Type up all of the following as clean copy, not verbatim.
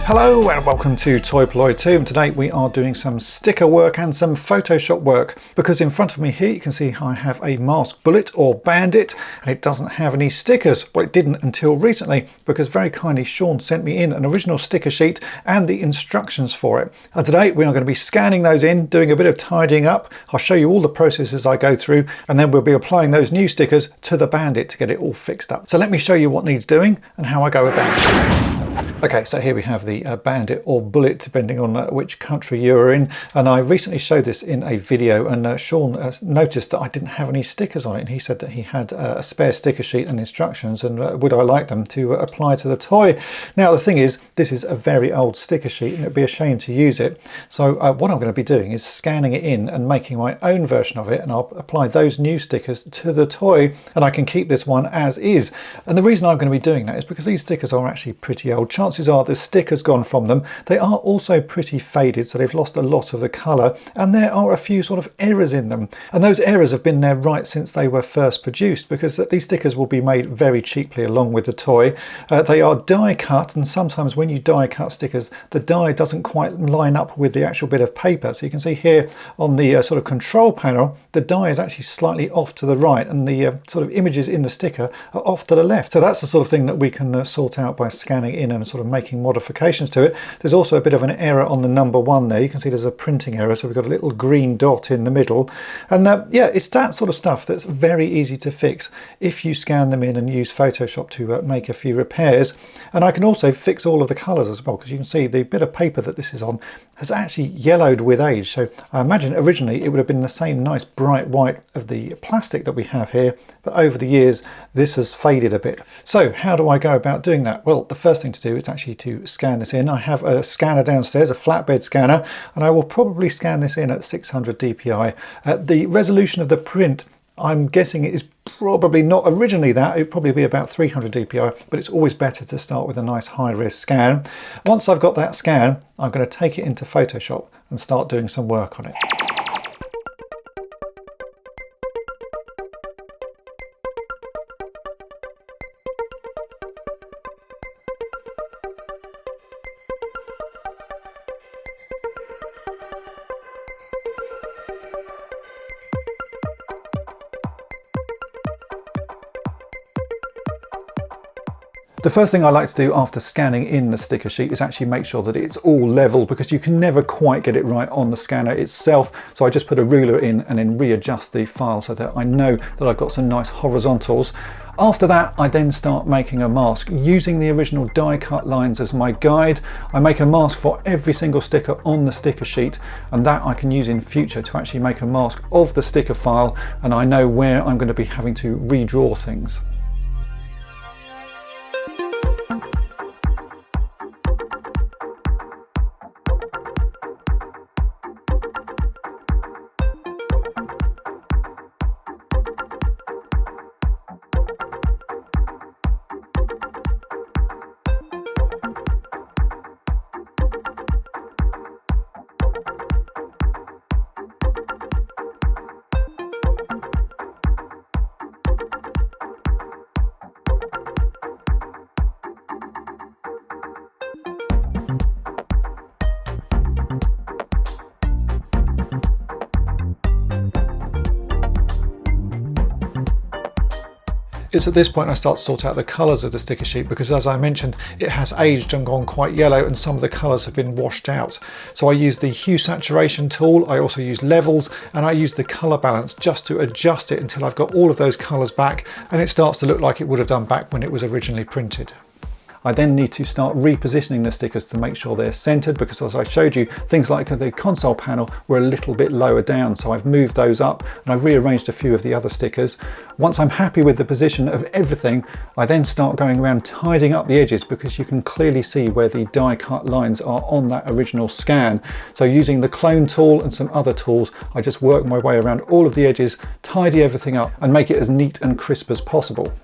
Hello and welcome to Toy Polloi 2, and today we are doing some sticker work and some Photoshop work, because in front of me here you can see I have a M.A.S.K bullet or Bandit, and it doesn't have any stickers. Well, it didn't until recently, because very kindly Sean sent me in an original sticker sheet and the instructions for it. And today we are going to be scanning those in, doing a bit of tidying up. I'll show you all the processes I go through, and then we'll be applying those new stickers to the Bandit to get it all fixed up. So let me show you what needs doing and how I go about it. Okay, so here we have the Bandit or Bullet, depending on which country you're in. And I recently showed this in a video, and Sean noticed that I didn't have any stickers on it. And he said that he had a spare sticker sheet and instructions, and would I like them to apply to the toy. Now, the thing is, this is a very old sticker sheet, and it'd be a shame to use it. So what I'm going to be doing is scanning it in and making my own version of it, and I'll apply those new stickers to the toy, and I can keep this one as is. And the reason I'm going to be doing that is because these stickers are actually pretty old. Chances are the sticker's gone from them. They are also pretty faded, so they've lost a lot of the colour, and there are a few sort of errors in them. And those errors have been there right since they were first produced, because these stickers will be made very cheaply along with the toy. They are die cut, and sometimes when you die cut stickers, the die doesn't quite line up with the actual bit of paper. So you can see here on the sort of control panel, the die is actually slightly off to the right, and the sort of images in the sticker are off to the left. So that's the sort of thing that we can sort out by scanning in and sort of making modifications to it. There's also a bit of an error on the number 1 there. You can see there's a printing error, so we've got a little green dot in the middle. And yeah, it's that sort of stuff that's very easy to fix if you scan them in and use Photoshop to make a few repairs. And I can also fix all of the colours as well, because you can see the bit of paper that this is on has actually yellowed with age. So I imagine originally it would have been the same nice bright white of the plastic that we have here, but over the years this has faded a bit. So how do I go about doing that? Well, the first thing to do is actually to scan this in. I have a scanner downstairs, a flatbed scanner, and I will probably scan this in at 600 dpi. The resolution of the print, I'm guessing it is probably not originally that. It'd probably be about 300 dpi, but it's always better to start with a nice high-res scan. Once I've got that scan, I'm going to take it into Photoshop and start doing some work on it. The first thing I like to do after scanning in the sticker sheet is actually make sure that it's all level, because you can never quite get it right on the scanner itself. So I just put a ruler in and then readjust the file so that I know that I've got some nice horizontals. After that, I then start making a mask using the original die cut lines as my guide. I make a mask for every single sticker on the sticker sheet, and that I can use in future to actually make a mask of the sticker file, and I know where I'm going to be having to redraw things. It's at this point I start to sort out the colours of the sticker sheet, because as I mentioned, it has aged and gone quite yellow, and some of the colours have been washed out. So I use the hue saturation tool, I also use levels, and I use the colour balance just to adjust it until I've got all of those colours back, and it starts to look like it would have done back when it was originally printed. I then need to start repositioning the stickers to make sure they're centered, because as I showed you, things like the console panel were a little bit lower down, so I've moved those up and I've rearranged a few of the other stickers. Once I'm happy with the position of everything, I then start going around tidying up the edges, because you can clearly see where the die cut lines are on that original scan. So using the clone tool and some other tools, I just work my way around all of the edges, tidy everything up and make it as neat and crisp as possible.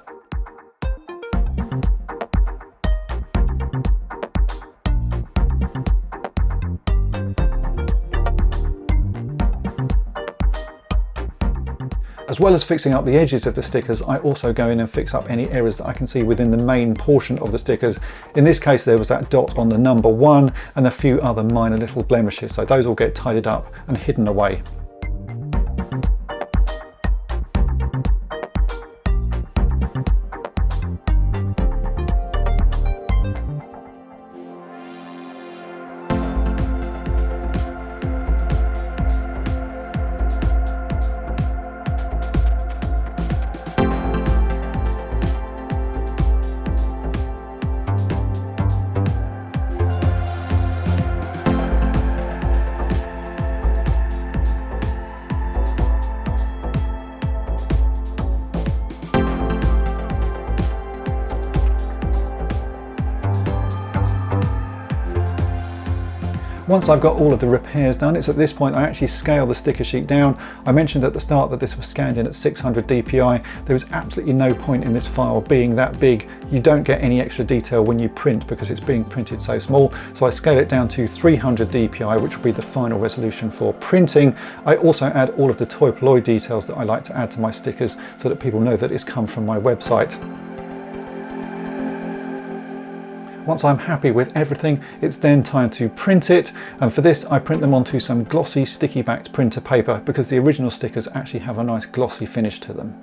As well as fixing up the edges of the stickers, I also go in and fix up any errors that I can see within the main portion of the stickers. In this case, there was that dot on the number 1 and a few other minor little blemishes, so those all get tidied up and hidden away. Once I've got all of the repairs done, it's at this point I actually scale the sticker sheet down. I mentioned at the start that this was scanned in at 600 dpi. There is absolutely no point in this file being that big. You don't get any extra detail when you print because it's being printed so small. So I scale it down to 300 dpi, which will be the final resolution for printing. I also add all of the Toy Polloi details that I like to add to my stickers so that people know that it's come from my website. Once I'm happy with everything, it's then time to print it, and for this I print them onto some glossy sticky backed printer paper because the original stickers actually have a nice glossy finish to them.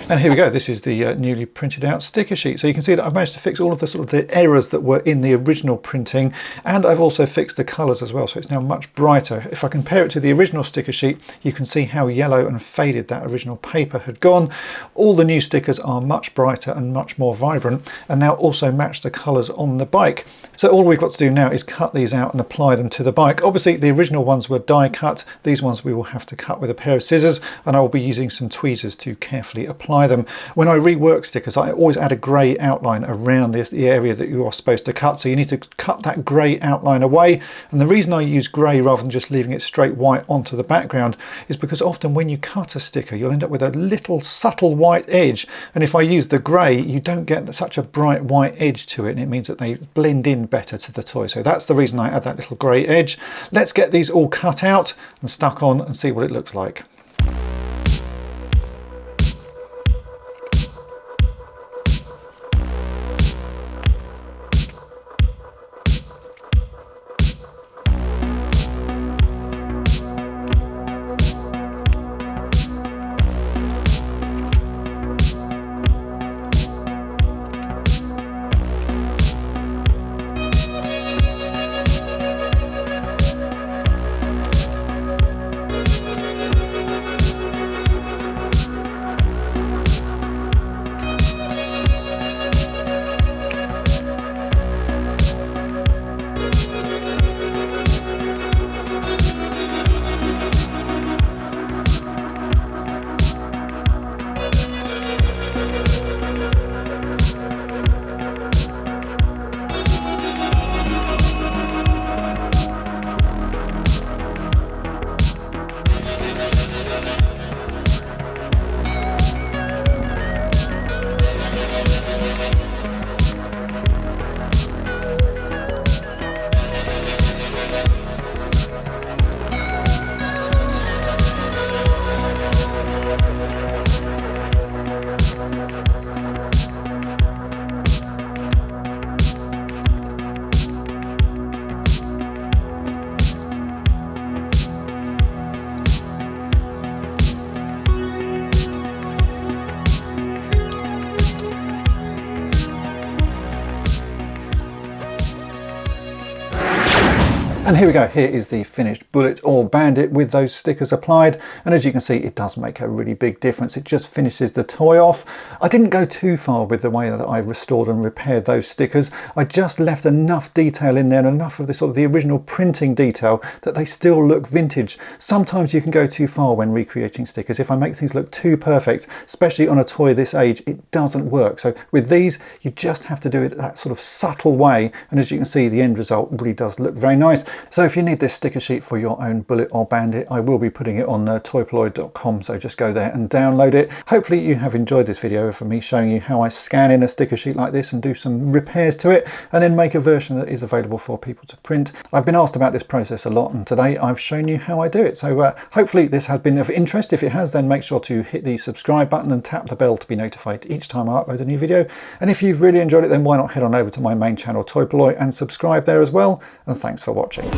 And here we go, this is the newly printed out sticker sheet. So you can see that I've managed to fix all of the sort of the errors that were in the original printing, and I've also fixed the colours as well, so it's now much brighter. If I compare it to the original sticker sheet, you can see how yellow and faded that original paper had gone. All the new stickers are much brighter and much more vibrant, and now also match the colours on the bike. So all we've got to do now is cut these out and apply them to the bike. Obviously the original ones were die cut, these ones we will have to cut with a pair of scissors, and I will be using some tweezers to carefully apply them. When I rework stickers, I always add a grey outline around the area that you are supposed to cut, so you need to cut that grey outline away. And the reason I use grey rather than just leaving it straight white onto the background is because often when you cut a sticker you'll end up with a little subtle white edge, and if I use the grey you don't get such a bright white edge to it, and it means that they blend in better to the toy. So that's the reason I add that little grey edge. Let's get these all cut out and stuck on and see what it looks like. And here we go, here is the finished Bullet or Bandit with those stickers applied, and as you can see it does make a really big difference. It just finishes the toy off. I didn't go too far with the way that I restored and repaired those stickers. I just left enough detail in there and enough of the sort of the original printing detail that they still look vintage. Sometimes you can go too far when recreating stickers. If I make things look too perfect, especially on a toy this age, it doesn't work. So with these you just have to do it that sort of subtle way, and as you can see the end result really does look very nice. So if you need this sticker sheet for your own Bullet or Bandit, I will be putting it on toypolloi.com, so just go there and download it. Hopefully you have enjoyed this video for me showing you how I scan in a sticker sheet like this and do some repairs to it, and then make a version that is available for people to print. I've been asked about this process a lot, and today I've shown you how I do it. So hopefully this has been of interest. If it has, then make sure to hit the subscribe button and tap the bell to be notified each time I upload a new video. And if you've really enjoyed it, then why not head on over to my main channel Toy Polloi and subscribe there as well. And thanks for watching.